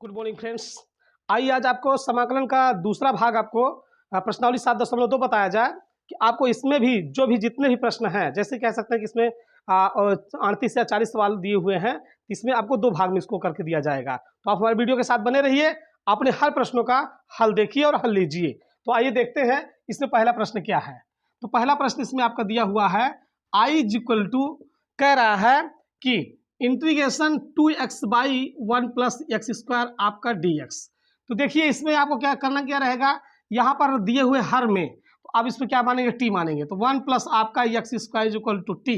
Good morning friends. आइए आज आपको समाकलन का दूसरा भाग आपको प्रश्नावली 7.2 बताया जाए कि आपको इसमें भी जितने भी प्रश्न हैं, जैसे कह सकते हैं कि इसमें 38 या 40 सवाल दिए हुए हैं, इसमें आपको 2 भाग में इसको करके दिया जाएगा। तो आप हमारे वीडियो के साथ बने रहिए, अपने हर प्रश्नों का हल देखिए और हल लीजिए। तो आइए देखते हैं इसमें पहला प्रश्न क्या है। तो पहला प्रश्न इसमें आपका दिया हुआ है I इक्वल टू, कह रहा है कि integration 2x by 1 plus x square आपका dx। तो देखिए इसमें आपको क्या रहेगा, यहाँ पर दिए हुए हर में तो अब इसमें क्या मानेंगे, t मानेंगे। तो 1 प्लस आपका x square equal to t.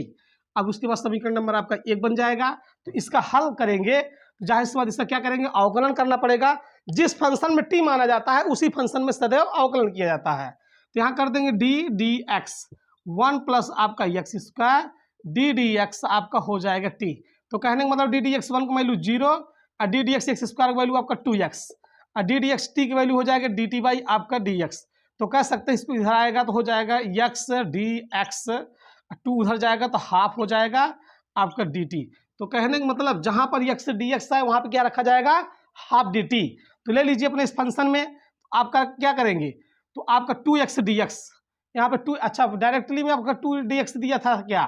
अब उसके बाद समीकरण नंबर आपका 1 बन जाएगा। तो इसका हल करेंगे तो जाहिर सी बात इसका क्या करेंगे, अवकलन करना पड़ेगा। जिस फंक्शन में t माना जाता है उसी फंक्शन में सदैव अवकलन किया जाता है। तो यहाँ कर देंगे डी एक्स 1 प्लस आपका एक्स स्क्वायर डी एक्स आपका हो जाएगा t। तो कहने का मतलब डी डी एक्स 1 का वैल्यू 0 और D D x x square का वैल्यू आपका 2x और डी डी एक्स टी की वैल्यू हो जाएगा डी टी बाई आपका dx। तो कह सकते हैं इसको इधर आएगा तो हो जाएगा x डी एक्स, 2 उधर जाएगा तो हाफ हो जाएगा आपका dt। तो कहने का मतलब जहाँ पर x डी एक्स है वहाँ पर क्या रखा जाएगा, हाफ dt। तो ले लीजिए अपने इस फंक्शन में आपका क्या करेंगे, तो आपका 2x डी एक्स यहाँ पे 2, अच्छा डायरेक्टली में आपका 2 dx दिया था क्या,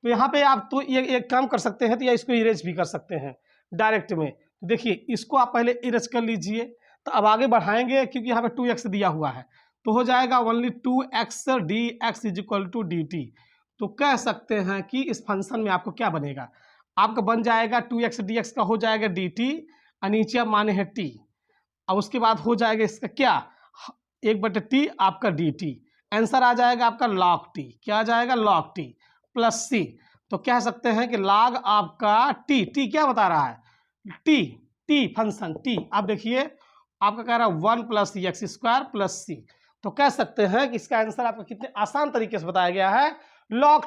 तो यहाँ पे आप तो ये एक काम कर सकते हैं, तो या इसको इरेज भी कर सकते हैं डायरेक्ट में। तो देखिए इसको आप पहले इरेज कर लीजिए, तो अब आगे बढ़ाएंगे क्योंकि यहाँ पे 2x दिया हुआ है। तो हो जाएगा only 2x d x is equal to d t. तो कह सकते हैं कि इस फंक्शन में आपको क्या बनेगा, आपका बन जाएगा 2x डी एक्स का हो जाएगा डी टी और नीचे आप माने हैं टी। अब उसके बाद हो जाएगा इसका क्या, 1/t आपका डी टी। आंसर आ जाएगा आपका log t। क्या आ जाएगा, log t प्लस सी। तो कह सकते हैं कि log आपका t क्या बता रहा है, t फंक्शन t। आप देखिए आपका कह रहा है 1 प्लस एक्स स्क्वायर प्लस सी। तो कह सकते हैं कि इसका आंसर आपका कितने आसान तरीके से बताया गया है, log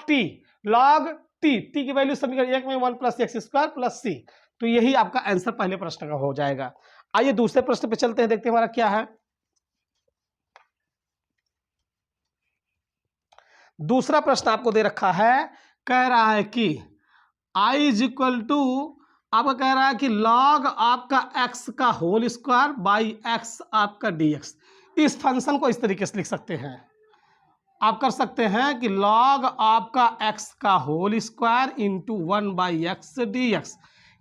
t की वैल्यू समीकरण 1 में 1 प्लस एक्स स्क्वायर प्लस सी। तो यही आपका आंसर पहले प्रश्न का हो जाएगा। आइए दूसरे प्रश्न पे चलते हैं, देखते हैं हमारा क्या है। दूसरा प्रश्न आपको दे रखा है, कह रहा है कि I इज इक्वल टू, आपका कह रहा है कि log आपका x का होल स्क्वायर बाई x आपका dx। इस फंक्शन को इस तरीके से लिख सकते हैं, आप कर सकते हैं कि log आपका x का whole square into 1 by x d x.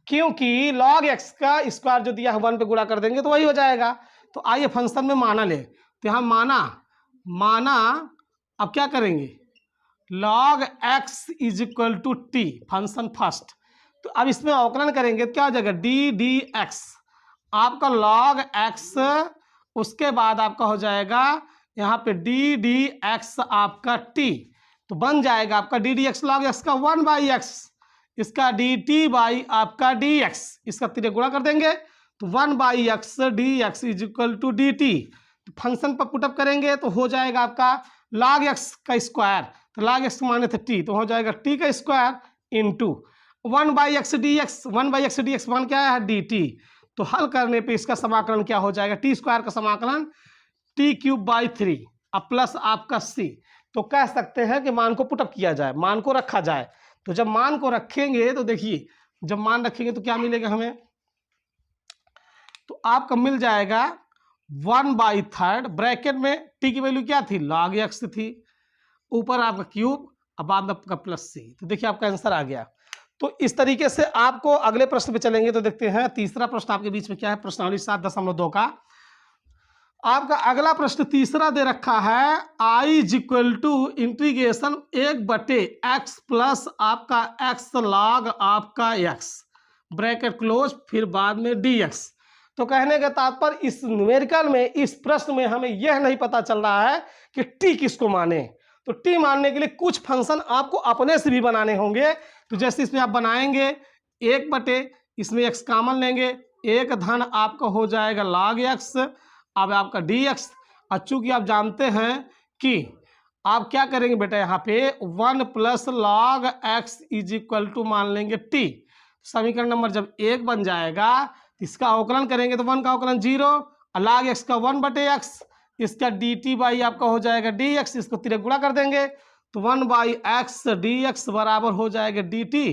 क्योंकि log x का स्क्वायर जो दिया है 1 पे गुणा कर देंगे तो वही हो जाएगा। तो आइए फंक्शन में माना ले, तो यहाँ माना अब क्या करेंगे, log x is equal to t function first. तो अब इसमें अवकलन करेंगे तो क्या हो जाएगा, डी एक्स आपका log x, उसके बाद आपका हो जाएगा यहाँ पे डी एक्स आपका t। तो बन जाएगा आपका डी एक्स log x का 1 बाई एक्स, इसका डी टी बाई आपका डी एक्स, इसका 3 गुणा कर देंगे तो 1 by x d x is equal to d t. Function पर पुटअप करेंगे तो हो जाएगा आपका log x का स्क्वायर, तो log x माने थे t, तो हो जाएगा t का square into 1 by x d x. 1 by x d x मान क्या है, डी टी। तो हल करने पे इसका समाकलन क्या हो जाएगा, टी स्क्वायर का समाकलन टी क्यूब बाई 3 अब प्लस आपका c। तो कह सकते हैं कि मान को पुटअप किया जाए, मान को रखा जाए। तो जब मान को रखेंगे तो देखिए जब मान रखेंगे तो क्या मिलेगा हमें, तो आपका मिल जाएगा 1 बाई 3 ब्रैकेट में t की वैल्यू क्या थी, log x थी, ऊपर आपका क्यूब अब बाद में आपका प्लस सी। तो देखिए आपका आंसर आ गया। तो इस तरीके से आपको अगले प्रश्न पे चलेंगे तो देखते हैं तीसरा प्रश्न आपके बीच में क्या है, प्रश्नावली 7.2 का आपका अगला प्रश्न तीसरा दे रखा है, I is equal to integration 1/x plus आपका x log आपका x ब्रैकेट क्लोज फिर बाद में dx। तो कहने का तात्पर्य इस न्यूमेरिकल में, इस प्रश्न में हमें यह नहीं पता चल रहा है कि t किसको माने। तो t मानने के लिए कुछ फंक्शन आपको अपने से भी बनाने होंगे। तो जैसे इसमें आप बनाएंगे 1/, इसमें x कॉमन लेंगे, 1 धन आपका हो जाएगा log x, अब आपका dx। और चूंकि आप जानते हैं कि आप क्या करेंगे बेटा, यहाँ पे 1 plus log x is equal to मान लेंगे t। समीकरण नंबर जब 1 बन जाएगा इसका अवकलन करेंगे तो 1 का अवकलन 0 और log x का 1/x, इसका dt बाई आपका हो जाएगा dx, इसको 3 गुणा कर देंगे तो 1 बाई एक्स dx बराबर हो जाएगा dt।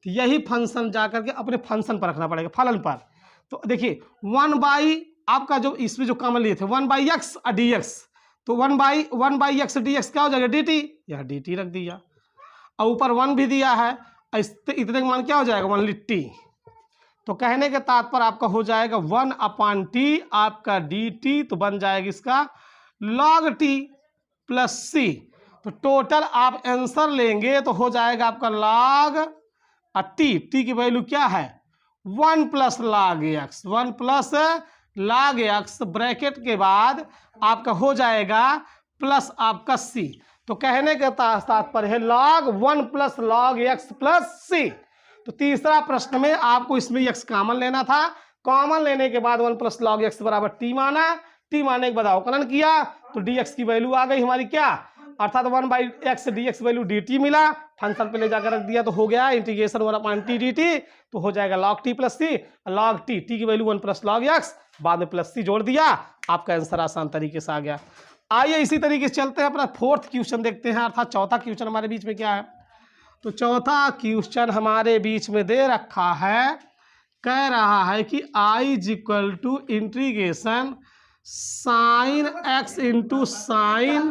तो यही फंक्शन जाकर के अपने फंक्शन पर रखना पड़ेगा, फलन पर। तो देखिए 1 आपका जो इसमें जो कॉमन लिए थे 1/x और dx, तो 1/x dx क्या हो जाएगा dt, यह dt रख दिया और ऊपर 1 भी दिया है, इतने का मान क्या हो जाएगा 1 t। तो कहने के तात्पर्य आपका हो जाएगा 1/t आपका dt, तो बन जाएगा इसका log t प्लस c। तो टोटल आप आंसर लेंगे तो हो जाएगा आपका log t की वैल्यू क्या है 1 + log x, 1 + log x bracket के बाद आपका हो जाएगा प्लस आपका c। तो कहने का तात्पर्य है log 1 + log x plus c। तो तीसरा प्रश्न में आपको इसमें x कॉमन लेना था, कॉमन लेने के बाद 1 + log x बराबर t माना, t मानने के बाद अवकलन किया तो dx की वैल्यू आ गई हमारी क्या, अर्थात 1/x dx वैल्यू dt मिला, फंक्शन पे ले जाकर रख दिया तो हो गया इंटीग्रेशन 1/t dt, तो हो जाएगा log t plus c, log t की वैल्यू 1 + log x, बाद में प्लस c जोड़ दिया, आपका आंसर आसान तरीके से आ गया। आइए इसी तरीके से चलते हैं अपना फोर्थ क्वेश्चन देखते हैं, अर्थात चौथा क्वेश्चन हमारे बीच में क्या है। तो चौथा क्वेश्चन हमारे बीच में दे रखा है, कह रहा है कि i = integration sin x into sine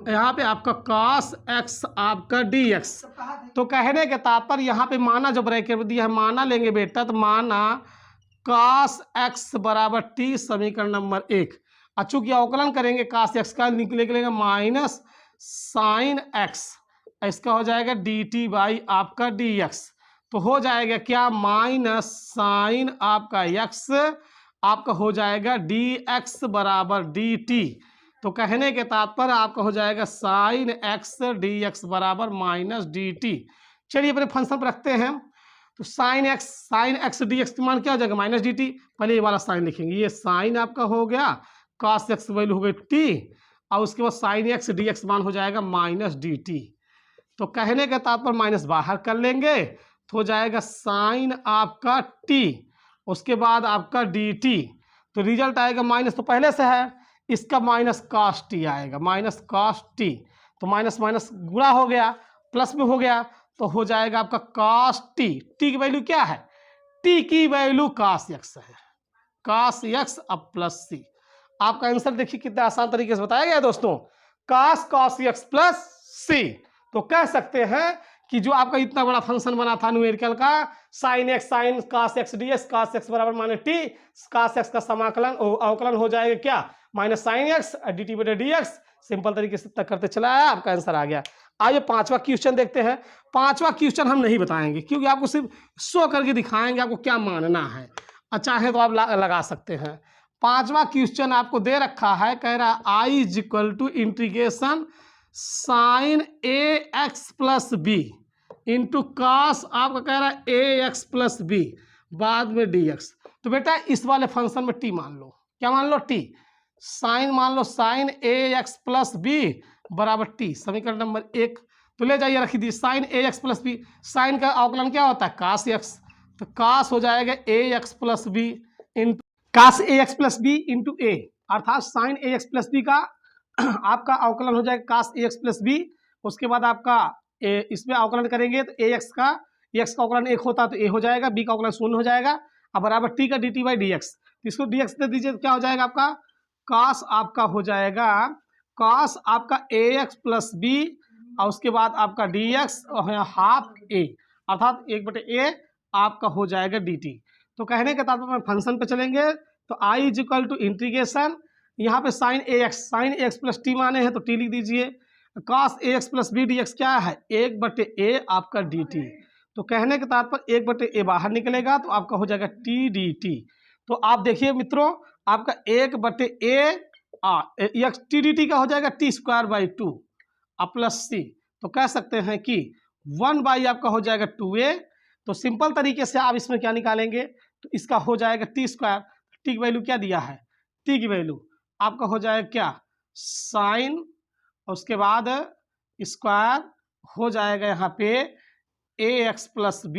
यहाँ पे आपका cos x आपका dx। तो कहने के तात्पर्य यहाँ पे माना जो ब्रैकेट दिया है माना लेंगे बेटा, तो माना cos x बराबर t समीकरण नंबर 1, चूंकि अवकलन करेंगे cos x का निकलेगा माइनस साइन x, इसका हो जाएगा dt बाई आपका dx। तो हो जाएगा क्या माइनस साइन आपका x आपका हो जाएगा dx बराबर dt। तो कहने के तात्पर्य आपका हो जाएगा साइन x dx बराबर माइनस dt। चलिए अपने फंक्शन पर रखते हैं, तो साइन x dx का मान क्या हो जाएगा माइनस dt। पहले ये वाला साइन लिखेंगे, ये साइन आपका हो गया, cos x वैल्यू हो गई t, और उसके बाद साइन x dx मान हो जाएगा माइनस dt। तो कहने का तात्पर्य माइनस बाहर कर लेंगे तो हो जाएगा साइन आपका t, उसके बाद आपका dt, तो रिजल्ट आएगा माइनस, तो पहले से है इसका माइनस cos t आएगा, माइनस cos t, तो माइनस माइनस गुणा हो गया प्लस में हो गया, तो हो जाएगा आपका cos t, t की वैल्यू क्या है, t की वैल्यू cos x है, cos x अब प्लस c। आपका आंसर देखिए कितना आसान तरीके से बताया गया दोस्तों, cos x प्लस c। तो कह सकते हैं कि जो आपका इतना बड़ा फंक्शन बना था न्यूमेरिकल का sign x sin cos x ds, cos x बराबर माने t, cos x का समाकलन अवकलन हो जाएगा क्या माइनस साइन x dt बटे dx। सिंपल तरीके से तक करते चला आया, आपका आंसर आ गया। आइए पांचवा क्वेश्चन देखते हैं। पांचवा क्वेश्चन हम नहीं बताएंगे क्योंकि आपको सिर्फ शो करके दिखाएंगे आपको क्या मानना है, चाहे तो आप लगा सकते हैं। पांचवा क्वेश्चन आपको दे रखा है, कह रहा i = integration sine ax plus b into cos आपका कह रहा है ax प्लस b बाद में dx। तो बेटा इस वाले फंक्शन में t मान लो, क्या मान लो t, साइन मान लो साइन ax प्लस b बराबर t, समीकरण नंबर 1। तो ले जाइए रखी दी sine ax plus b, sine का अवकलन क्या होता है cos x, तो cos हो जाएगा ax plus b into cos ax plus b into a, अर्थात साइन ax प्लस b का आपका अवकलन हो जाएगा cos ax प्लस b, उसके बाद आपका इसमें अवकलन करेंगे तो ax का अवकलन 1 होता है तो a हो जाएगा, b का अवकलन 0 हो जाएगा, अब बराबर t का dt बाई dx। इसको dx दे दीजिए तो क्या हो जाएगा आपका cos आपका हो जाएगा cos आपका ax प्लस b और उसके बाद आपका dx और हाफ a, अर्थात 1/a आपका हो जाएगा dt। तो कहने के तात्पर्य फंक्शन पे चलेंगे तो i = इंटीग्रेशन यहाँ पे साइन ax प्लस t माने हैं तो t लिख दीजिए, cos ax plus b dx क्या है 1/a आपका dt। तो कहने के तात्पर्य 1/a बाहर निकलेगा तो आपका हो जाएगा t dt। तो आप देखिए मित्रों आपका 1/a t dt का हो जाएगा t²/2 प्लस c। तो कह सकते हैं कि 1/ आपका हो जाएगा 2a। तो सिंपल तरीके से आप इसमें क्या निकालेंगे तो इसका हो जाएगा t², t की वैल्यू क्या दिया है, t की वैल्यू आपका हो जाएगा क्या साइन, उसके बाद स्क्वायर हो जाएगा यहाँ पे ax plus b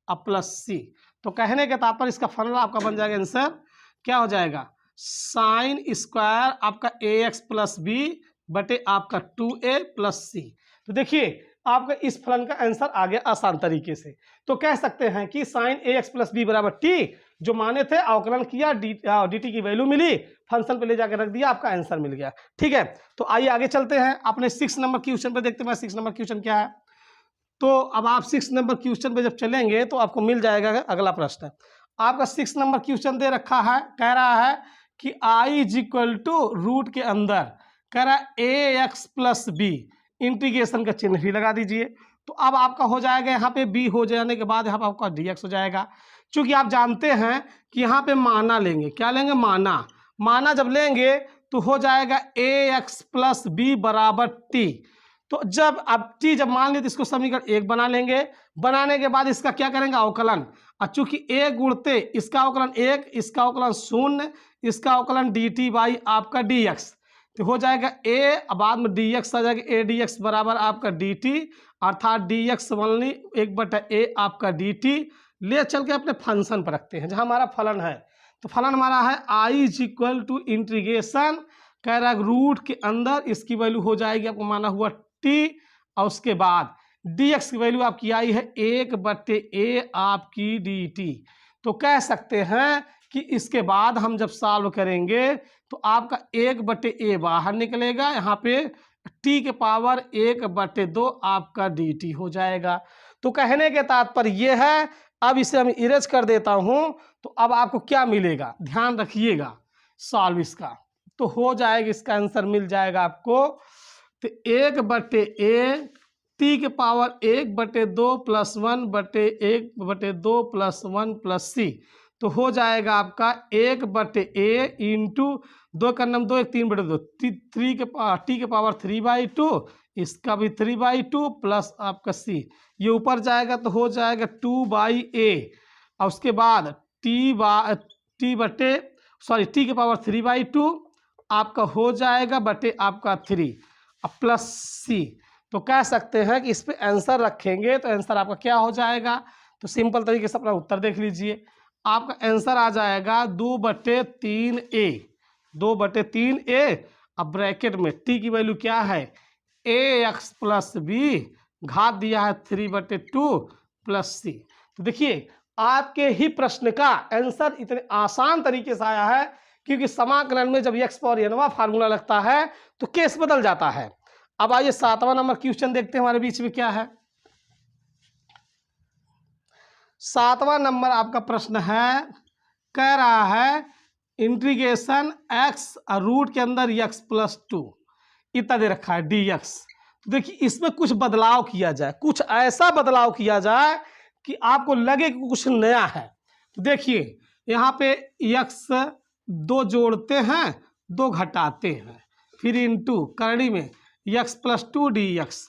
plus c। तो कहने के तात्पर्य इसका फॉर्मूला आपका बन जाएगा आंसर क्या हो जाएगा साइन स्क्वायर आपका ax प्लस b बटे आपका 2a प्लस c। तो देखिए आपका इस फलन का आंसर आ गया आसान तरीके से। तो कह सकते हैं कि साइन ए एक्स प्लस बी बराबर टी, जो माने थे अवकलन किया, डी टी की वैल्यू मिली, फंक्शन पे ले जाकर रख दिया, आपका आंसर मिल गया। ठीक है, तो आइए आगे चलते हैं अपने 6 नंबर क्वेश्चन पे देखते हैं। 6 नंबर क्वेश्चन क्या है, तो अब आप 6 नंबर क्वेश्चन पे जब चलेंगे तो आपको मिल जाएगा अगला प्रश्न। आपका 6 नंबर क्वेश्चन दे रखा है, कह रहा है कि I is equal to root के अंदर, कह रहा है ए एक्स प्लस बी, इंटीग्रेशन का चिन्ह भी लगा दीजिए। तो अब आपका हो जाएगा यहाँ पे बी हो जाने के बाद यहाँ पे आपका डी एक्स हो जाएगा। चूंकि आप जानते हैं कि यहाँ पे माना लेंगे, क्या लेंगे, माना जब लेंगे तो हो जाएगा ए एक्स प्लस बी बराबर टी। तो जब अब टी जब मान लिया तो इसको समीकरण 1 बना लेंगे, बनाने के बाद इसका क्या करेंगे, अवकलन। और चूंकि ए गुणते इसका अवकलन 1, इसका अवकलन 0, इसका अवकलन डी टी बाई आपका डी एक्स, तो हो जाएगा ए, बाद में डी एक्स आ जाएगा, ए डी एक्स बराबर आपका डी टी, अर्थात डी एक्स वन 1/a आपका डी टी। ले चल के अपने फंक्शन पर रखते हैं जहाँ हमारा फलन है। तो फलन हमारा है आई इज इक्वल टू इंटीग्रेशन, कह रहा है रूट के अंदर इसकी वैल्यू हो जाएगी, आपको माना हुआ टी, और उसके बाद dx की वैल्यू आपकी आई है 1/a आपकी dt। तो कह सकते हैं कि इसके बाद हम जब सॉल्व करेंगे तो आपका 1/a बाहर निकलेगा, यहाँ पे t के पावर 1/2 आपका dt हो जाएगा। तो कहने के तात्पर्य ये है, अब इसे हम इरेज कर देता हूँ, तो अब आपको क्या मिलेगा, ध्यान रखिएगा सॉल्व इसका, तो हो जाएगा इसका आंसर मिल जाएगा आपको, तो 1/a टी के power 1/2 plus 1/1/2 plus 1 plus c, तो हो जाएगा आपका 1/a इंटू 2 का नम 2 1 3/2, टी के पावर 3/2, इसका भी 3/2 प्लस आपका c, ये ऊपर जाएगा तो हो जाएगा 2/a, और उसके बाद टी के पावर 3/2 आपका हो जाएगा बटे आपका 3 प्लस c। तो कह सकते हैं कि इस पे आंसर रखेंगे तो आंसर आपका क्या हो जाएगा, तो सिंपल तरीके से अपना उत्तर देख लीजिए। आपका आंसर आ जाएगा 2/3a, 2/3a। अब ब्रैकेट में t की वैल्यू क्या है, ax प्लस बी, घात दिया है 3/2 प्लस c। तो देखिए आपके ही प्रश्न का आंसर इतने आसान तरीके से आया है, क्योंकि समाकलन में जब x पावर n फार्मूला लगता है तो केस बदल जाता है। अब आइए 7वां नंबर क्वेश्चन देखते हैं हमारे बीच में क्या है। 7वां नंबर आपका प्रश्न है, कह रहा है इंटीग्रेशन x रूट के अंदर x प्लस 2 इतना दे रखा है dx। तो देखिए इसमें कुछ बदलाव किया जाए, कुछ ऐसा बदलाव किया जाए कि आपको लगे कि कुछ नया है। तो देखिए यहाँ पे x 2 जोड़ते हैं, 2 घटाते हैं, फिर इंटू करड़ी में x प्लस 2 dx।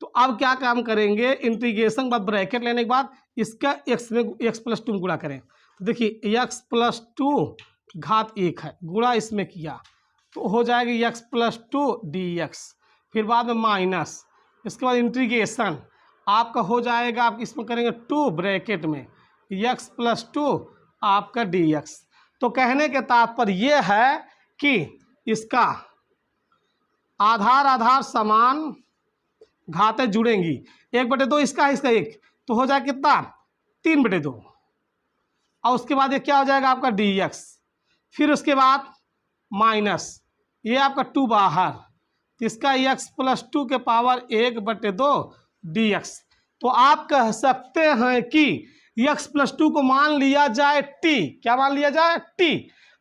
तो अब क्या काम करेंगे, इंटीग्रेशन बाद ब्रैकेट लेने के बाद इसका x में x प्लस 2 गुणा करें। तो देखिए x प्लस 2 घात 1 है, गुणा इसमें किया तो हो जाएगा x प्लस 2 dx, फिर बाद में माइनस, इसके बाद इंटीग्रेशन आपका हो जाएगा, आप इसमें करेंगे 2 ब्रैकेट में x प्लस 2 आपका dx। तो कहने के तात्पर्य ये है कि इसका आधार समान घातें जुड़ेंगी, 1/2 इसका है, इसका 1, तो हो जाएगा कितना 3/2, और उसके बाद ये क्या हो जाएगा आपका dx, फिर उसके बाद माइनस ये आपका 2 बाहर, तो इसका x प्लस 2 के पावर 1/2 dx। तो आप कह सकते हैं कि x प्लस 2 को मान लिया जाए t, क्या मान लिया जाए t,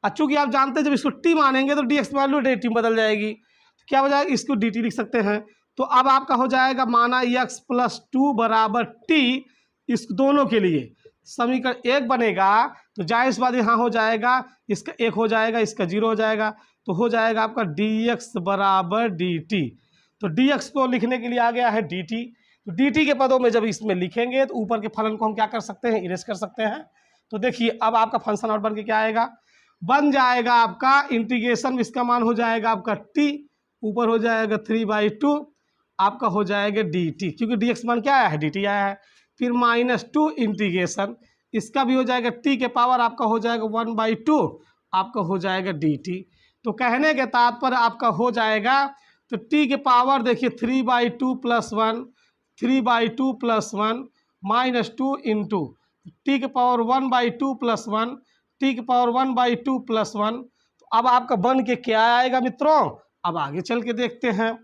और चूंकि आप जानते हैं जब इसको t मानेंगे तो dx की वैल्यू dt में बदल जाएगी, तो क्या हो जाएगा, इसको dt लिख सकते हैं। तो अब आपका हो जाएगा माना x प्लस 2 बराबर t, इस दोनों के लिए समीकरण 1 बनेगा, तो जाहिर सी बात यहाँ हो जाएगा, इसका 1 हो जाएगा, इसका 0 हो जाएगा, तो हो जाएगा आपका dx बराबर dt। तो dx को लिखने के लिए आ गया है dt, तो dt के पदों में जब इसमें लिखेंगे तो ऊपर के फलन को हम क्या कर सकते हैं, इरेज कर सकते हैं। तो देखिए अब आपका फंक्शन आउट बन के क्या आएगा, बन जाएगा आपका इंटीग्रेशन, इसका मान हो जाएगा आपका t, ऊपर हो जाएगा 3/2 आपका हो जाएगा dt, क्योंकि dx मान क्या आया है, dt आया है, फिर -2 इंटीग्रेशन, इसका भी हो जाएगा t के पावर आपका हो जाएगा 1/2 आपका हो जाएगा dt। तो कहने के तात्पर्य आपका हो जाएगा, तो t के पावर देखिए 3/2 plus 1 3/2 plus 1 minus 2 into T के पावर 1/2 प्लस 1 टी के पावर 1/2 प्लस 1। तो अब आपका बन के क्या आएगा मित्रों? अब आगे चल के देखते हैं।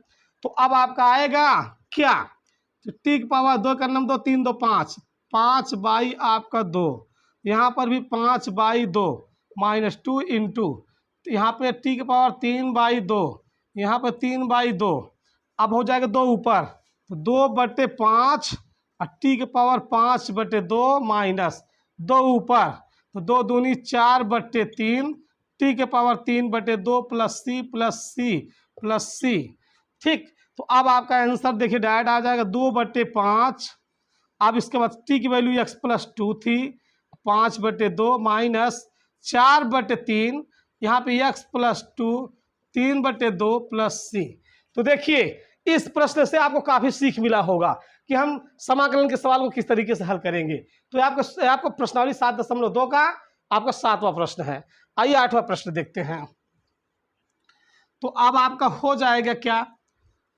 तो अब आपका आएगा क्या? तो टी की पावर 2 का नंबर 2 3 2 5 5 बाई आपका 2, यहाँ पर भी 5/2 माइनस 2 इंटू यहाँ पे टी की पावर 3/2, यहाँ पर 3/2। अब हो जाएगा 2 ऊपर, तो 2/5 और टी के पावर 5/2 माइनस 2 ऊपर, तो 2 दूनी 4/3 टी के power 3/2 plus c plus c plus c. ठीक, तो अब आपका आंसर देखिए डायरेक्ट आ जाएगा 2/5। अब इसके बाद टी की वैल्यू x प्लस 2 थी, 5/2 माइनस 4/3, यहाँ पे x प्लस 2 3/2 प्लस सी। तो देखिए इस प्रश्न से आपको काफ़ी सीख मिला होगा कि हम समाकलन के सवाल को किस तरीके से हल करेंगे। तो आपको प्रश्नावली 7.2 का आपका 7वां प्रश्न है। आइए 8वां प्रश्न देखते हैं। तो अब आपका हो जाएगा क्या?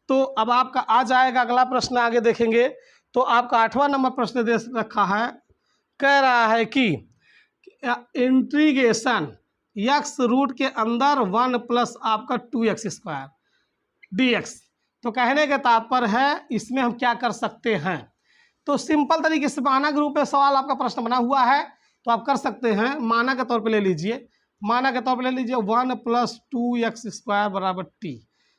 तो अब आपका आ जाएगा अगला प्रश्न, आगे देखेंगे। तो आपका 8वां नंबर प्रश्न दे रखा है, कह रहा है कि इंटीग्रेशन x रूट के अंदर 1 प्लस आपका 2x² dx। तो कहने का तात्पर्य है इसमें हम क्या कर सकते हैं? तो सिंपल तरीके से मानक रूप में सवाल आपका प्रश्न बना हुआ है, तो आप कर सकते हैं। मानक के तौर पे ले लीजिए, मानक के तौर पे ले लीजिए 1 प्लस 2x² बराबर t,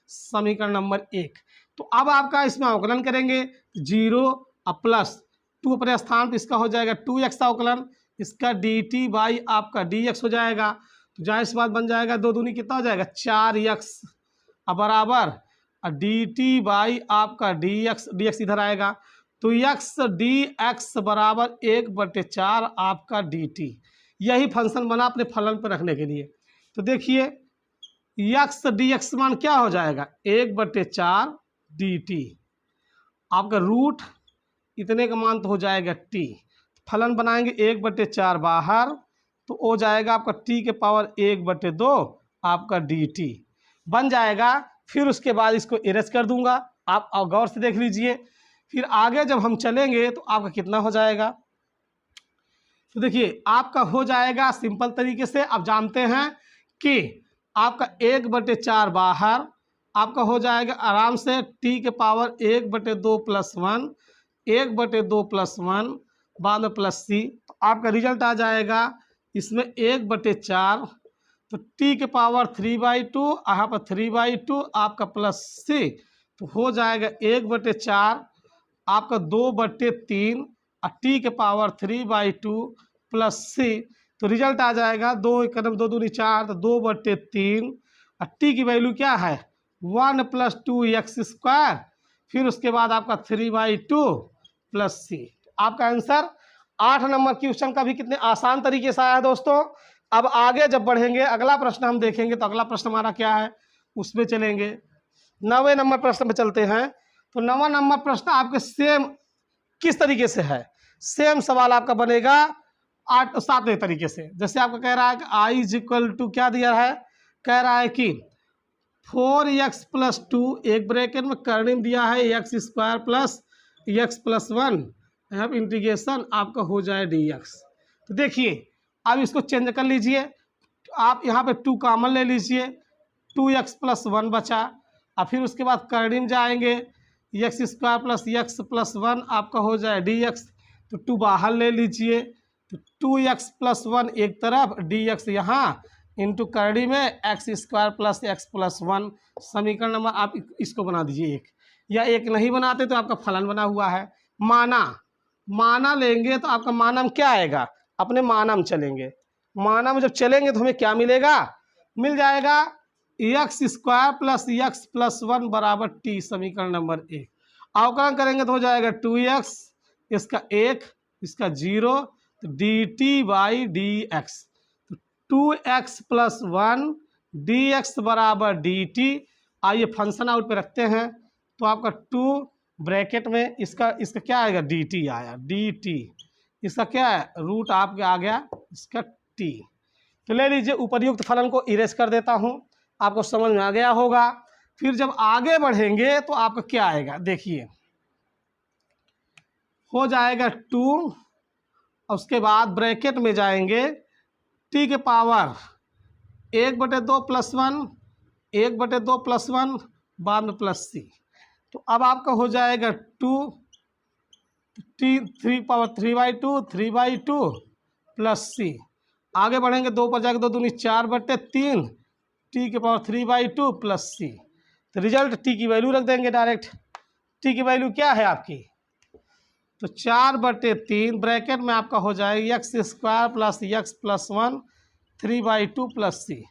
समीकरण नंबर 1। तो अब आपका इसमें अवकलन करेंगे 0 और प्लस 2 अपने स्थान पर, इसका हो जाएगा 2x अवकलन, इसका dt बाई आपका dx हो जाएगा। तो जाहिर सी बात बन जाएगा 2 दूनी कितना हो जाएगा 4x बराबर dt बाई आपका dx इधर आएगा, तो x dx बराबर 1/4 आपका dt। यही फंक्शन बना अपने फलन पर रखने के लिए। तो देखिए x dx मान क्या हो जाएगा 1/4 dt, आपका रूट इतने का मान तो हो जाएगा t। फलन बनाएंगे 1/4 बाहर, तो हो जाएगा आपका t के पावर 1/2 आपका dt बन जाएगा। फिर उसके बाद इसको इरेज कर दूंगा, आप गौर से देख लीजिए। फिर आगे जब हम चलेंगे तो आपका कितना हो जाएगा? तो देखिए आपका हो जाएगा सिंपल तरीके से, आप जानते हैं कि आपका 1/4 बाहर, आपका हो जाएगा आराम से t के पावर 1/2 प्लस 1, 1/2 प्लस 1 बाद में प्लस सी। तो आपका रिजल्ट आ जाएगा इसमें 1/4, तो t के पावर 3/2, यहाँ पर 3/2 आपका प्लस सी, तो हो जाएगा 1/4 आपका 2/3 और t के पावर 3/2 प्लस सी। तो रिजल्ट आ जाएगा 2 कदम 2 दूनी 4, तो 2/3 और t की वैल्यू क्या है 1 प्लस 2x², फिर उसके बाद आपका 3/2 प्लस सी। आपका आंसर 8 नंबर क्वेश्चन का भी कितने आसान तरीके से आया है दोस्तों। अब आगे जब बढ़ेंगे अगला प्रश्न हम देखेंगे, तो अगला प्रश्न हमारा क्या है उसमें चलेंगे। 9वें नंबर प्रश्न पे चलते हैं। तो 9वां नंबर प्रश्न आपके सेम किस तरीके से है, सेम सवाल आपका बनेगा 7वें तरीके से। जैसे आपका कह रहा है कि i इज इक्वल टू क्या दिया है, कह रहा है कि 4x प्लस 2 एक ब्रैकेट में करने दिया है x² प्लस x प्लस 1, यहाँ पर इंटीग्रेशन आपका हो जाए dx। तो देखिए अब इसको चेंज कर लीजिए, आप यहाँ पे 2 कॉमन ले लीजिए, 2x प्लस 1 बचा, और फिर उसके बाद करने जाएंगे x² प्लस x प्लस 1 आपका हो जाए dx। तो 2 बाहर ले लीजिए, तो 2x प्लस 1 एक तरफ, dx यहाँ इंटू करड़ी में x² प्लस x प्लस 1। समीकरण नंबर आप इसको बना दीजिए 1, या 1 नहीं बनाते तो आपका फलन बना हुआ है। माना लेंगे तो आपका मानम क्या आएगा, अपने मानम चलेंगे, मानम जब चलेंगे तो हमें क्या मिलेगा, मिल जाएगा x² प्लस x प्लस 1 बराबर t। समीकरण नंबर 1 अवकलन करेंगे तो हो जाएगा 2x, इसका 1, इसका 0, तो dt बाई dx। तो 2x प्लस 1 dx बराबर dt। आइए फंक्शन आउट पे रखते हैं, तो आपका 2 ब्रैकेट में इसका क्या आएगा dt आया, dt इसका क्या है रूट आपके आ गया इसका t। तो ले लीजिए उपर्युक्त फलन को इरेज कर देता हूँ, आपको समझ में आ गया होगा। फिर जब आगे बढ़ेंगे तो आपका क्या आएगा, देखिए हो जाएगा 2, उसके बाद ब्रैकेट में जाएंगे टी के पावर 1/2 + 1, 1/2 + 1, बाद में प्लस सी। तो अब आपका हो जाएगा 2 टी 3/2 3/2 प्लस सी। आगे बढ़ेंगे 2 पर जाकर 2 दूनी 4/3 टी के पावर 3/2 प्लस सी। तो रिजल्ट टी की वैल्यू रख देंगे डायरेक्ट। टी की वैल्यू क्या है आपकी, तो 4/3 ब्रैकेट में आपका हो जाएगा x² + x + 1 3/2 प्लस सी।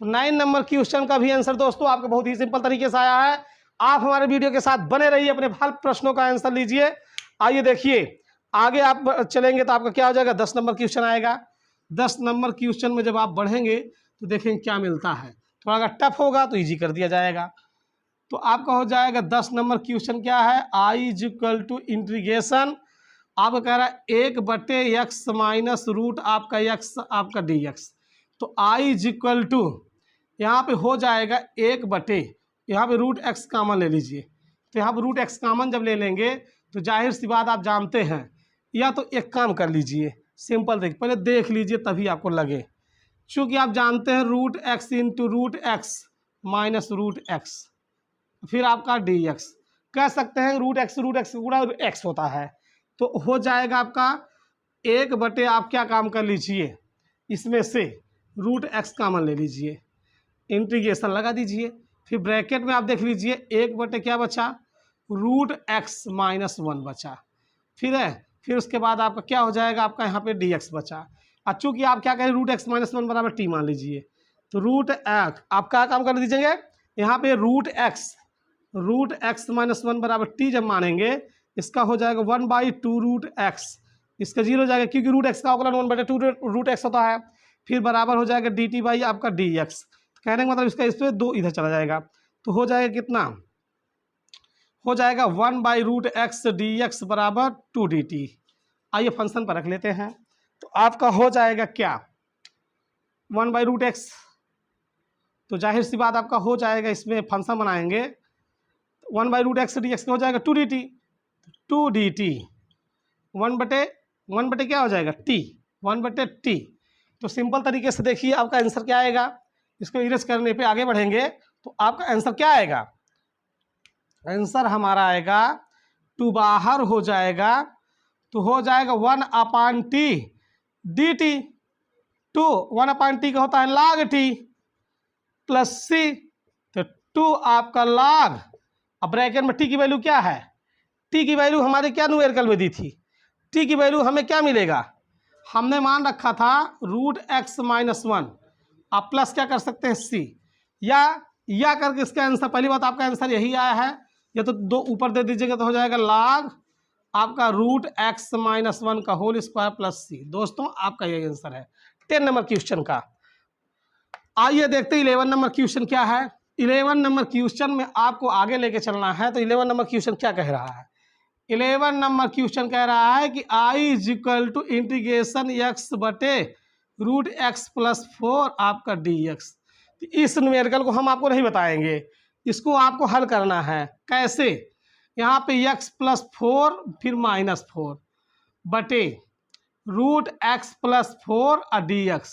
तो 9 नंबर क्वेश्चन का भी आंसर दोस्तों आपको बहुत ही सिंपल तरीके से आया है। आप हमारे वीडियो के साथ बने रहिए, अपने हर प्रश्नों का आंसर लीजिए। आइए देखिए आगे आप चलेंगे तो आपका क्या हो जाएगा, 10 नंबर क्वेश्चन आएगा। 10 नंबर क्वेश्चन में जब आप बढ़ेंगे तो देखेंगे क्या मिलता है। थोड़ा अगर टफ होगा तो ईजी कर दिया जाएगा। तो आपका हो जाएगा 10 नंबर क्वेश्चन क्या है, आई इज इक्वल टू इंटीग्रेशन आपका कह रहा है 1/x माइनस रूट आपका x आपका dx। तो आई इज इक्वल टू यहाँ पे हो जाएगा 1/, यहाँ पे रूट x कॉमन ले लीजिए। तो यहाँ पे रूट x कॉमन जब ले लेंगे तो जाहिर सी बात आप जानते हैं, या तो एक काम कर लीजिए, सिंपल देख पहले देख लीजिए तभी आपको लगे। चूँकि आप जानते हैं root x into root x minus root x, फिर आपका dx कह सकते हैं रूट x गुणा x होता है। तो हो जाएगा आपका 1/, आप क्या काम कर लीजिए, इसमें से रूट x कॉमन ले लीजिए, इंटीग्रेशन लगा दीजिए। फिर ब्रैकेट में आप देख लीजिए 1/, क्या बचा, रूट x माइनस 1 बचा। फिर उसके बाद आपका क्या हो जाएगा, आपका यहाँ पे dx बचा। और चूँकि आप क्या करें रूट x माइनस 1 बराबर t मान लीजिए, तो रूट x आप क्या काम कर दीजिएंगे, यहाँ पे रूट x माइनस 1 बराबर t जब मानेंगे, इसका हो जाएगा 1/2 रूट x, इसका 0 हो जाएगा क्योंकि रूट x का अवकलन 1/2 रूट x होता है। फिर बराबर हो जाएगा dt बाई आपका dx। कहने का मतलब इसका इस पर 2 इधर चला जाएगा, तो हो जाएगा कितना, हो जाएगा 1/√x dx बराबर 2 dt। आइए फंक्शन पर रख लेते हैं, तो आपका हो जाएगा क्या 1/√x, तो जाहिर सी बात आपका हो जाएगा, इसमें फंक्शन बनाएंगे 1/√x dx हो जाएगा 2 dt, 2 dt 1/1 क्या हो जाएगा t, 1/t। तो सिंपल तरीके से देखिए आपका आंसर क्या आएगा। इसको इरेज करने पे आगे बढ़ेंगे तो आपका आंसर क्या आएगा, आंसर हमारा आएगा 2 बाहर हो जाएगा, तो हो जाएगा 1/t dt। 1/t का होता है log t प्लस c, तो 2 आपका log, अब ब्रैकेट में t की वैल्यू क्या है, t की वैल्यू हमारे क्या न्यूमेरिकल में दी थी, t की वैल्यू हमें क्या मिलेगा, हमने मान रखा था रूट x माइनस 1, आप प्लस क्या कर सकते हैं c, या करके इसका आंसर, पहली बात आपका आंसर यही आया है, या तो 2 ऊपर दे दीजिएगा तो हो जाएगा log आपका रूट x माइनस 1 का होल स्क्वायर प्लस c। दोस्तों आपका यही आंसर है 10 नंबर क्वेश्चन का। आइए देखते हैं 11 नंबर क्वेश्चन क्या है। 11 नंबर क्वेश्चन में आपको आगे लेके चलना है, तो 11 नंबर क्वेश्चन क्या कह रहा है, 11 नंबर क्वेश्चन कह रहा है कि I is equal to integration x/√x + 4 आपका dx। इस न्यूमेरिकल को हम आपको नहीं बताएंगे, इसको आपको हल करना है। कैसे, यहाँ पे x + 4 फिर -4 बटे √x + 4 dx,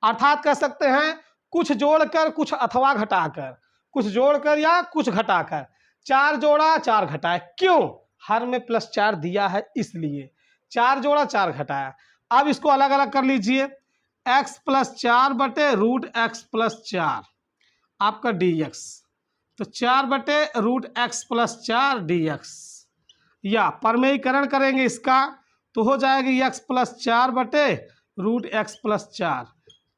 अर्थात कह सकते हैं कुछ जोड़कर कुछ अथवा घटाकर, कुछ जोड़कर या कुछ घटाकर, 4 जोड़ा 4 घटाए, क्यों, हर में +4 दिया है इसलिए 4 जोड़ा 4 घटाया। अब इसको अलग अलग कर लीजिए, x + 4 बटे √x + 4 आपका dx, तो 4 बटे √x + 4 dx, या परमेयीकरण करेंगे इसका तो हो जाएगा x + 4 बटे √x + 4,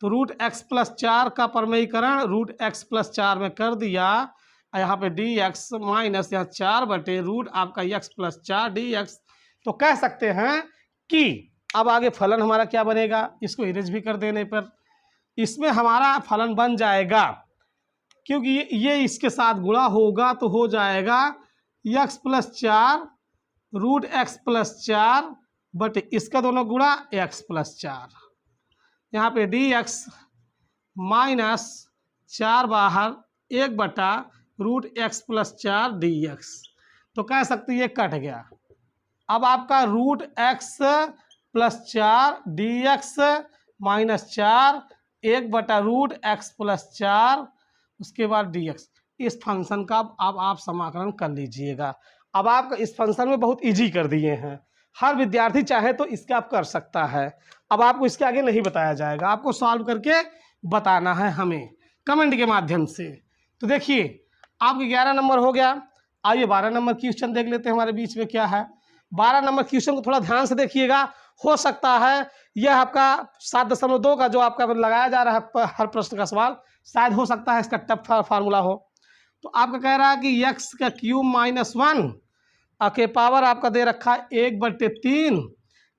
तो √x + 4 का परमेयीकरण √x + 4 में कर दिया, यहाँ पे dx माइनस यहाँ 4 बटे रूट आपका x + 4 dx। तो कह सकते हैं कि अब आगे फलन हमारा क्या बनेगा, इसको इरेज भी कर देने पर इसमें हमारा फलन बन जाएगा, क्योंकि ये इसके साथ गुणा होगा तो हो जाएगा x + 4 √x + 4 बटे इसका दोनों गुणा x + 4, यहाँ पे dx माइनस 4 बाहर 1 बटा √x + 4 dx। तो कह सकते ये कट गया, अब आपका root x plus 4 d x minus 4 1/√x+4 उसके बाद डी एक्स। इस फंक्शन का अब आप समाकलन कर लीजिएगा। अब आप इस फंक्शन में बहुत इजी कर दिए हैं, हर विद्यार्थी चाहे तो इसका आप कर सकता है। अब आपको इसके आगे नहीं बताया जाएगा, आपको सॉल्व करके बताना है हमें कमेंट के माध्यम से। तो देखिए आपके 11 नंबर हो गया। आइए 12 नंबर क्वेश्चन देख लेते हैं हमारे बीच में क्या है। 12 नंबर क्वेश्चन को थोड़ा ध्यान से देखिएगा, हो सकता है यह आपका 7.2 का जो आपका लगाया जा रहा है हर प्रश्न का सवाल, शायद हो सकता है इसका टफ फार्मूला हो। तो आपका कह रहा है कि x का क्यूब माइनस 1 के पावर आपका दे रखा है 1/3,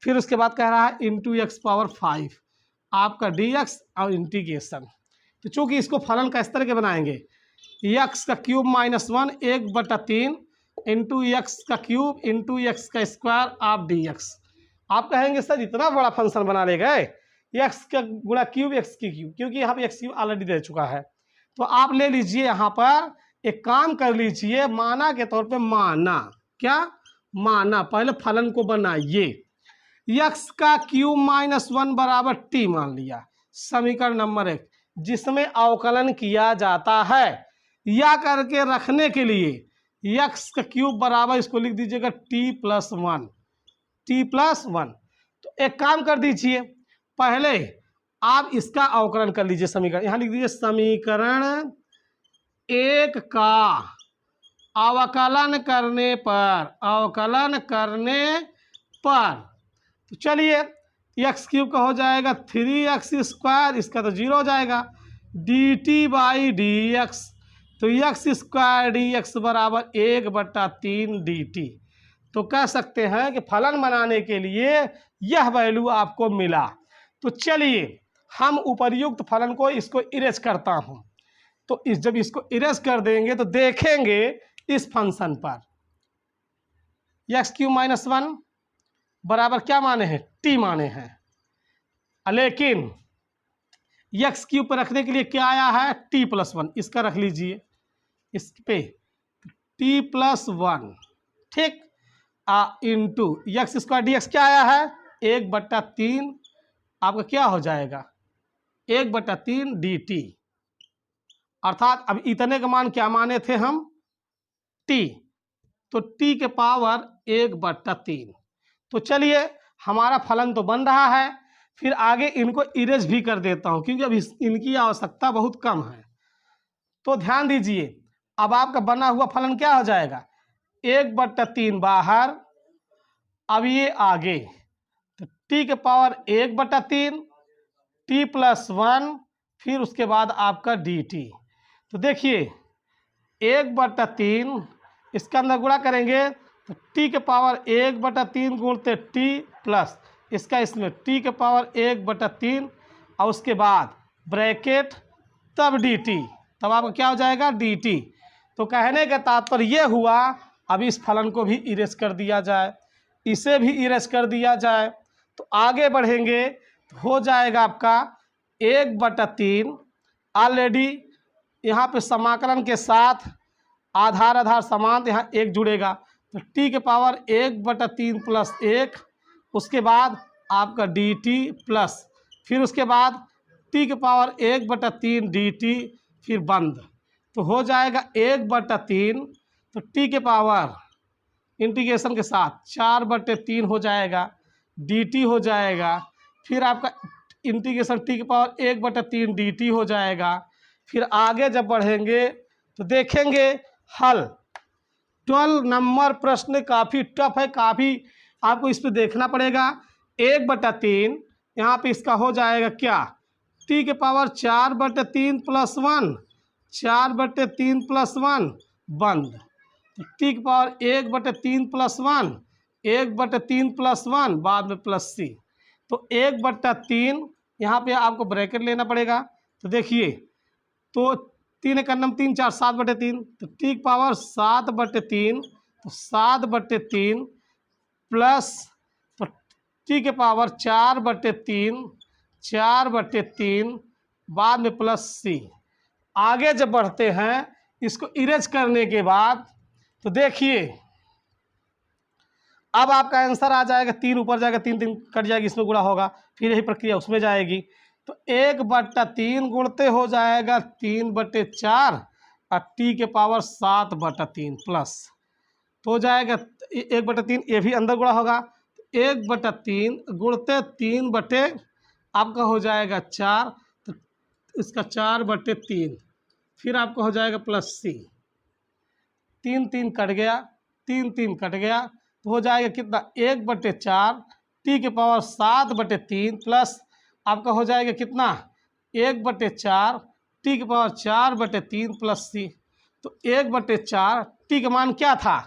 फिर उसके बाद कह रहा है इंटू एक्स पावर 5 आपका dx और इंटीग्रेशन। तो चूंकि इसको फलन का इस तरह के बनाएंगे, x का क्यूब माइनस 1 1/3 इंटू एक्स का क्यूब इंटू एक्स का स्क्वायर आप dx। आप कहेंगे सर इतना बड़ा फंक्शन बना ले गए, एक्स का गुणा क्यूब एक्स की क्यूब, क्योंकि यहाँ पे एक्स क्यूब ऑलरेडी दे चुका है। तो आप ले लीजिए यहाँ पर एक काम कर लीजिए, माना के तौर पे माना, क्या माना, पहले फलन को बनाइए। एक्स का क्यूब माइनस 1 बराबर टी मान लिया, समीकरण नंबर 1 जिसमें अवकलन किया जाता है, या करके रखने के लिए एक्स का क्यूब बराबर इसको लिख दीजिएगा टी प्लस 1। तो एक काम कर दीजिए, पहले आप इसका अवकलन कर लीजिए, समीकरण यहाँ लिख दीजिए समीकरण 1 का अवकलन करने पर तो चलिए एक्स क्यूब का हो जाएगा 3x², इसका तो 0 हो जाएगा, dt/dx। तो x² dx बराबर 1/3 dt। तो कह सकते हैं कि फलन बनाने के लिए यह वैल्यू आपको मिला। तो चलिए हम उपर्युक्त फलन को इसको इरेज करता हूँ। तो जब इसको इरेज कर देंगे तो देखेंगे इस फंक्शन पर x³ - 1 बराबर क्या माने हैं, t माने हैं, लेकिन x³ पर रखने के लिए क्या आया है t+1, इसका रख लीजिए इस पे t+1, ठीक, इंटू x² dx क्या आया है 1/3 आपका क्या हो जाएगा 1/3 dt। अर्थात अब इतने का मान क्या माने थे हम t, तो t के पावर 1/3। तो चलिए हमारा फलन तो बन रहा है, फिर आगे इनको इरेज भी कर देता हूं क्योंकि अब इनकी आवश्यकता बहुत कम है। तो ध्यान दीजिए अब आपका बना हुआ फलन क्या हो जाएगा 1/3 बाहर, अब ये आगे, तो t के पावर 1/3 t+1 फिर उसके बाद आपका dt। तो देखिए 1/3 इसका अंदर गुणा करेंगे तो t के पावर 1/3 गुणते t प्लस इसका इसमें t के पावर 1/3 और उसके बाद ब्रैकेट तब dt, तब आपका क्या हो जाएगा dt। तो कहने का तात्पर्य यह हुआ अब इस फलन को भी इरेज कर दिया जाए, इसे भी इरेज कर दिया जाए, तो आगे बढ़ेंगे तो हो जाएगा आपका 1/3 ऑलरेडी यहाँ पे समाकलन के साथ आधार आधार समान, यहाँ 1 जुड़ेगा तो t के पावर 1/3 प्लस 1, उसके बाद आपका dt प्लस फिर उसके बाद t के पावर 1/3 dt फिर बंद, तो हो जाएगा 1/3, तो t के पावर इंटीग्रेशन के साथ 4/3 हो जाएगा, dt हो जाएगा, फिर आपका इंटीग्रेशन t के पावर 1/3 dt हो जाएगा। फिर आगे जब बढ़ेंगे तो देखेंगे हल 12 नंबर प्रश्न काफ़ी टफ है, काफ़ी आपको इस पर देखना पड़ेगा। 1/3 यहाँ पे इसका हो जाएगा क्या t के पावर 4/3 प्लस 1, 4/3 प्लस 1 बंद, तो t के पावर 1/3 प्लस 1, 1/3 प्लस 1 बाद में प्लस c, तो 1/3 यहाँ पे आपको ब्रैकेट लेना पड़ेगा। तो देखिए तो 3 × 3 4 7/3, तो t की पावर 7/3, तो 7/3 प्लस तो t के पावर 4/3, 4/3 बाद में प्लस c। आगे जब बढ़ते हैं इसको इरेज करने के बाद तो देखिए अब आपका आंसर आ जाएगा 3 ऊपर जाएगा, 3 3 कट जाएगी, इसमें गुणा होगा, फिर यही प्रक्रिया उसमें जाएगी। तो 1/3 गुणते हो जाएगा 3/4 और टी के पावर 7/3 प्लस, तो हो जाएगा 1/3, ये भी अंदर गुणा होगा, 1/3 गुणते 3 आपका हो जाएगा 4, तो इसका 4/3, फिर आपका हो जाएगा प्लस सी, 3 3 कट गया, 3 3 कट गया, तो हो जाएगा कितना 1/4 टी के पावर 7/3 प्लस आपका हो जाएगा कितना 1/4 टी के पावर 4/3 प्लस सी। तो 1/4 टी का मान क्या था,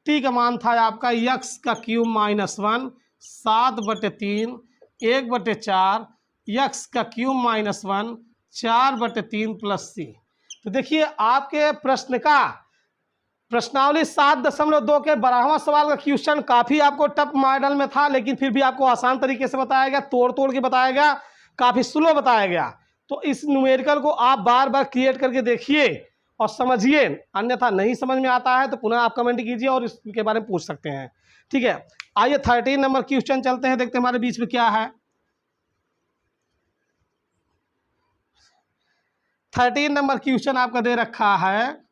टी का मान था आपका यक्स का क्यूब -1 7/3 1/4 यक्स का क्यूब -1 4/3 प्लस सी। तो देखिए आपके प्रश्न का प्रश्नावली 7.2 के 12वां सवाल का क्वेश्चन काफ़ी आपको टफ मॉडल में था, लेकिन फिर भी आपको आसान तरीके से बताया गया, तोड़ तोड़ के बताया गया, काफ़ी स्लो बताया गया। तो इस न्यूमेरिकल को आप बार बार क्रिएट करके देखिए और समझिए, अन्यथा नहीं समझ में आता है तो पुनः आप कमेंट कीजिए और इसके बारे में पूछ सकते हैं। ठीक है, आइए 13 नंबर क्वेश्चन चलते हैं, देखते हैं हमारे बीच में क्या है। 13 नंबर क्वेश्चन आपका दे रखा है,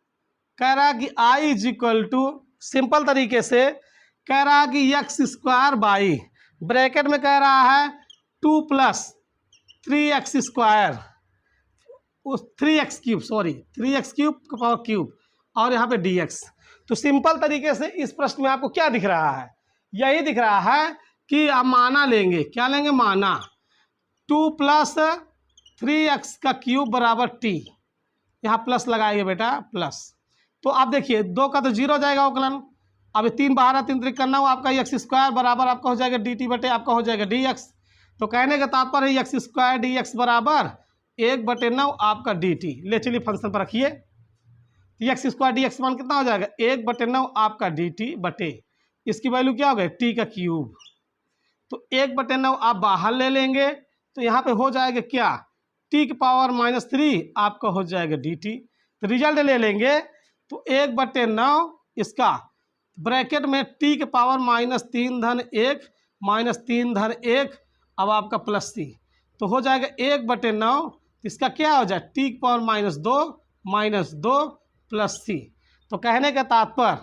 कह रहा है कि I is equal to, simple तरीके से कह रहा है कि x² बाई ब्रैकेट में कह रहा है 2 + 3x², उस 3x³ सॉरी 3x³ का पावर क्यूब और यहाँ पे dx। तो सिंपल तरीके से इस प्रश्न में आपको क्या दिख रहा है, यही दिख रहा है कि आप माना लेंगे, क्या लेंगे माना, 2 + 3x³ बराबर t, यहाँ प्लस लगाएंगे बेटा प्लस। तो आप देखिए 2 का तो 0 जाएगा अवकलन, अब 3 बाहर 3 त्रिक करना हो, आपका x² बराबर आपका हो जाएगा dt बटे आपका हो जाएगा dx। तो कहने का तात्पर्य है x² dx बराबर 1/9 आपका dt। ले चलिए फंक्शन पर रखिए, x² dx मान कितना हो जाएगा 1/9 आपका dt बटे इसकी वैल्यू क्या हो गई t का क्यूब। तो 1/9 आप बाहर ले लेंगे तो यहाँ पे हो जाएगा क्या t की पावर -3 आपका हो जाएगा dt। तो रिजल्ट ले लेंगे तो 1/9 इसका ब्रैकेट में t के पावर -3 धन 1 -3 धन 1 अब आपका प्लस सी, तो हो जाएगा 1/9 इसका क्या हो जाए t की पावर -2 प्लस सी। तो कहने का तात्पर्य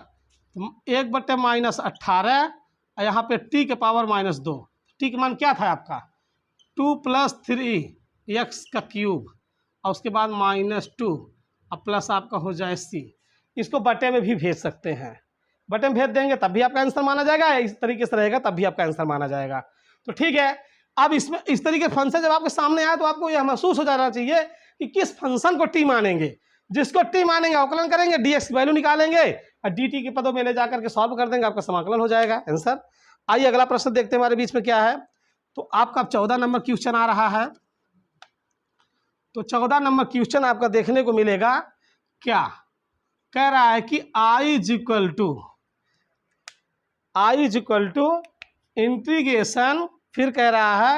1/-18 यहाँ पे t के पावर -2, t का मान क्या था आपका 2 + 3x का क्यूब और उसके बाद -2 अब प्लस आपका हो जाए c। इसको बटे में भी भेज सकते हैं, बटे में भेज देंगे तब भी आपका आंसर माना जाएगा, इस तरीके से रहेगा तब भी आपका आंसर माना जाएगा। तो ठीक है, अब इसमें इस तरीके के फंक्शन जब आपके सामने आए तो आपको यह महसूस हो जाना चाहिए कि किस फंक्शन को टी मानेंगे। जिसको टी मानेंगे अवकलन करेंगे, dx की वैल्यू निकालेंगे और dt के पदों में ले जाकर के सॉल्व कर देंगे, आपका समाकलन हो जाएगा आंसर। आइए अगला प्रश्न देखते हैं हमारे बीच में क्या है। तो आपका 14 नंबर क्वेश्चन आ रहा है। तो 14 नंबर क्वेश्चन आपका देखने को मिलेगा, क्या कह रहा है कि i is equal to integration, फिर कह रहा है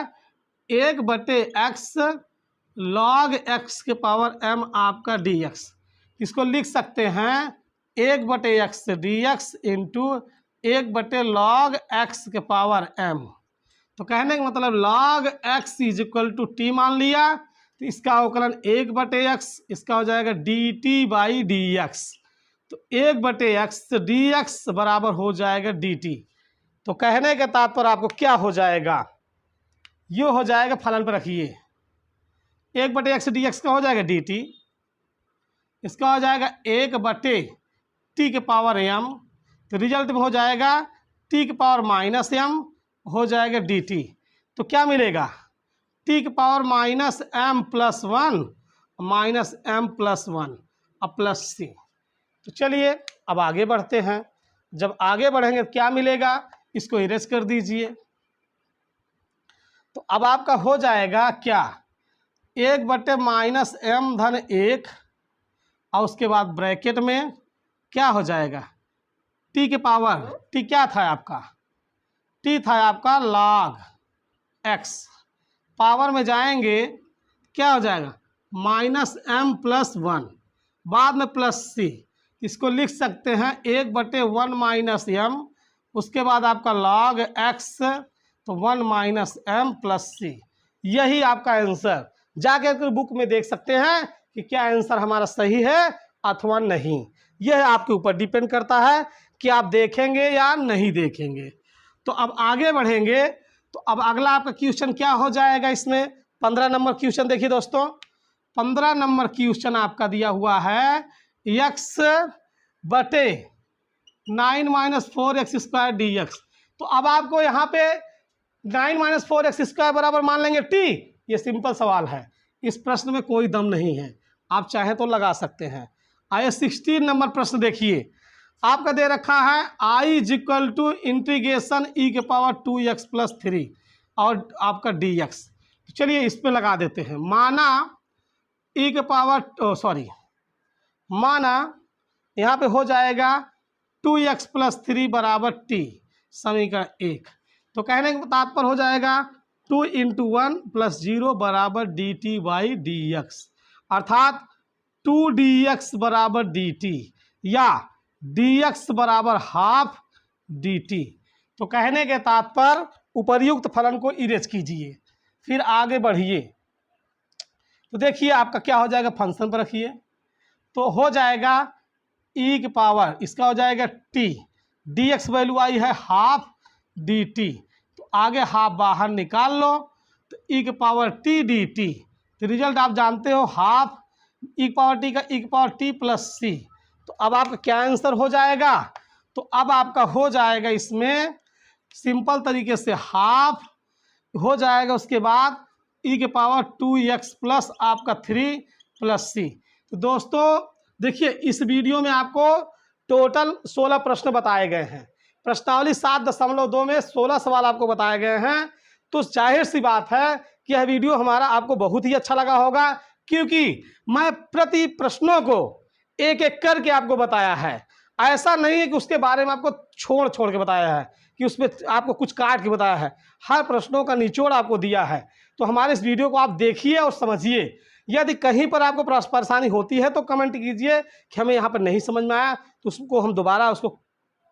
1/x log x के पावर m आपका dx। इसको लिख सकते हैं 1/x dx into 1/log x के पावर m। तो कहने का मतलब log x is equal to t मान लिया, तो इसका अवकलन 1/x, इसका हो जाएगा dt/dx। तो 1/x dx बराबर हो जाएगा dt। तो कहने का तात्पर्य आपको क्या हो जाएगा, ये हो जाएगा, फलन पर रखिए 1/x dx का हो जाएगा dt, इसका हो जाएगा 1/t के पावर m। तो रिजल्ट में हो जाएगा t के पावर -m हो जाएगा dt। तो क्या मिलेगा t के पावर -m+1 -m+1 अब प्लस c। तो चलिए अब आगे बढ़ते हैं, जब आगे बढ़ेंगे तो क्या मिलेगा, इसको इरेज कर दीजिए। तो अब आपका हो जाएगा क्या 1/-m धन 1 और उसके बाद ब्रैकेट में क्या हो जाएगा t के पावर, t क्या था आपका, t था आपका log x, पावर में जाएंगे क्या हो जाएगा -m+1 बाद में प्लस c। इसको लिख सकते हैं 1/1 - m उसके बाद आपका log x, तो 1 माइनस m प्लस c, यही आपका आंसर। जाके बुक में देख सकते हैं कि क्या आंसर हमारा सही है अथवा नहीं। यह आपके ऊपर डिपेंड करता है कि आप देखेंगे या नहीं देखेंगे। तो अब आगे बढ़ेंगे। तो अब अगला आपका क्वेश्चन क्या हो जाएगा इसमें? 15 नंबर क्वेश्चन देखिए दोस्तों, 15 नंबर क्वेश्चन आपका दिया हुआ है x बटे 9 minus 4x square D x. तो अब आपको यहाँ पे 9 माइनस 4x स्क्वायर बराबर मान लेंगे t। ये सिंपल सवाल है, इस प्रश्न में कोई दम नहीं है, आप चाहे तो लगा सकते हैं। आइए 16 नंबर प्रश्न देखिए, आपका दे रखा है I is equal to integration e के पावर 2x प्लस 3 और आपका dx। चलिए इस पे लगा देते हैं। माना e के पावर माना यहाँ पे हो जाएगा 2x प्लस 3 बराबर t, समीकरण 1। तो कहने के तात्पर्य हो जाएगा 2 इंटू 1 प्लस 0 बराबर dt बाई डी एक्स, अर्थात 2dx बराबर dt या dx बराबर हाफ dt। तो कहने के तात्पर्य उपर्युक्त फलन को इरेज कीजिए, फिर आगे बढ़िए। तो देखिए आपका क्या हो जाएगा, फंक्शन पर रखिए, तो हो जाएगा e के पावर, इसका हो जाएगा t, dx वैल्यू आई है हाफ dt, तो आगे हाफ बाहर निकाल लो, तो e के पावर t dt। तो रिजल्ट आप जानते हो हाफ e के पावर t का e के पावर t प्लस c। तो अब आपका क्या आंसर हो जाएगा? तो अब आपका हो जाएगा इसमें सिंपल तरीके से हाफ हो जाएगा, उसके बाद e के पावर 2x प्लस आपका 3 प्लस c। तो दोस्तों देखिए इस वीडियो में आपको टोटल 16 प्रश्न बताए गए हैं। प्रश्नावली 7.2 में 16 सवाल आपको बताए गए हैं। तो जाहिर सी बात है कि यह वीडियो हमारा आपको बहुत ही अच्छा लगा होगा, क्योंकि मैं प्रति प्रश्नों को एक एक करके आपको बताया है। ऐसा नहीं है कि उसके बारे में आपको छोड़ के बताया है, कि उसमें आपको कुछ काट के बताया है। हर प्रश्नों का निचोड़ आपको दिया है। तो हमारे इस वीडियो को आप देखिए और समझिए। यदि कहीं पर आपको परेशानी होती है तो कमेंट कीजिए कि हमें यहाँ पर नहीं समझ में आया, तो उसको हम दोबारा उसको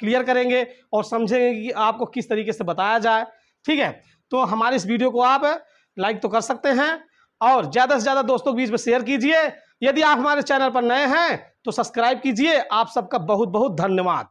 क्लियर करेंगे और समझेंगे कि आपको किस तरीके से बताया जाए। ठीक है, तो हमारे इस वीडियो को आप लाइक तो कर सकते हैं और ज़्यादा से ज़्यादा दोस्तों के बीच में शेयर कीजिए। यदि आप हमारे चैनल पर नए हैं तो सब्सक्राइब कीजिए। आप सबका बहुत बहुत धन्यवाद।